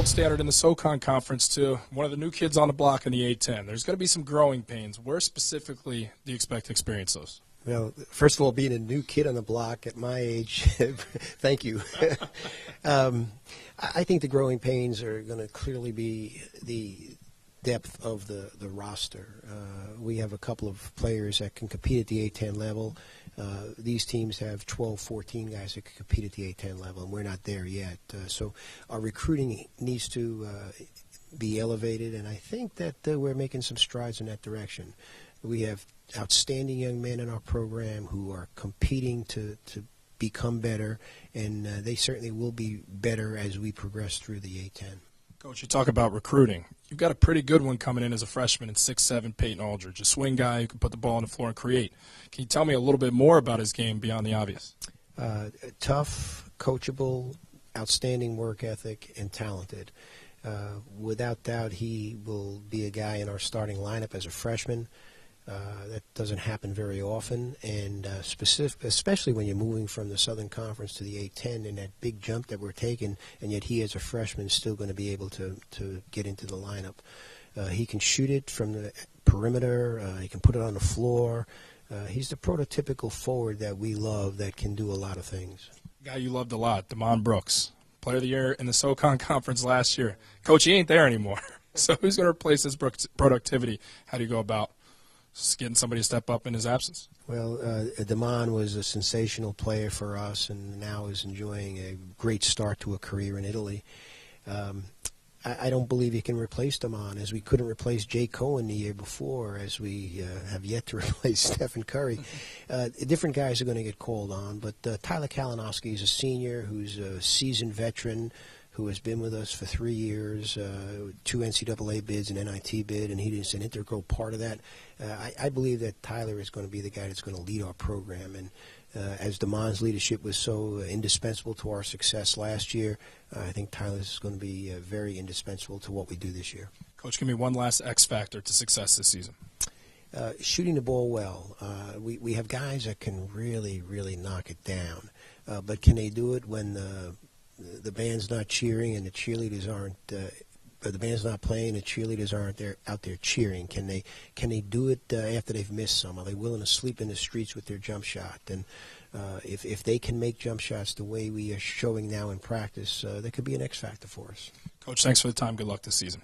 gold standard in the SoCon Conference to one of the new kids on the block in the A-10. There's going to be some growing pains. Where specifically do you expect to experience those? Well, first of all, being a new kid on the block at my age, thank you. I think the growing pains are going to clearly be the depth of the roster. We have a couple of players that can compete at the A-10 level. These teams have 12, 14 guys that can compete at the A-10 level, and we're not there yet. So our recruiting needs to be elevated, and I think that we're making some strides in that direction. We have outstanding young men in our program who are competing to become better, and they certainly will be better as we progress through the A-10. Coach, you talk about recruiting. You've got a pretty good one coming in as a freshman in 6'7", Peyton Aldridge, a swing guy who can put the ball on the floor and create. Can you tell me a little bit more about his game beyond the obvious? Tough, coachable, outstanding work ethic, and talented. Without doubt, he will be a guy in our starting lineup as a freshman. That doesn't happen very often, and especially when you're moving from the Southern Conference to the A-10 and that big jump that we're taking, and yet he as a freshman is still going to be able to get into the lineup. He can shoot it from the perimeter. He can put it on the floor. He's the prototypical forward that we love that can do a lot of things. Guy you loved a lot, Damon Brooks, Player of the Year in the SoCon Conference last year. Coach, he ain't there anymore. So who's going to replace his productivity? How do you go about getting somebody to step up in his absence? Well, Damon was a sensational player for us and now is enjoying a great start to a career in Italy. I don't believe you can replace Damon, as we couldn't replace Jay Cohen the year before, as we have yet to replace Stephen Curry. Different guys are going to get called on, but Tyler Kalinowski is a senior who's a seasoned veteran who has been with us for 3 years, 2 NCAA bids, an NIT bid, and he is an integral part of that. I believe that Tyler is going to be the guy that's going to lead our program. And as Damon's leadership was so indispensable to our success last year, I think Tyler is going to be very indispensable to what we do this year. Coach, give me one last X factor to success this season. Shooting the ball well. We have guys that can really, really knock it down. But can they do it when the band's not cheering and the cheerleaders aren't, the band's not playing, the cheerleaders aren't out there cheering? Can they do it after they've missed some? Are they willing to sleep in the streets with their jump shot? And if they can make jump shots the way we are showing now in practice, that could be an X factor for us. Coach, thanks for the time. Good luck this season.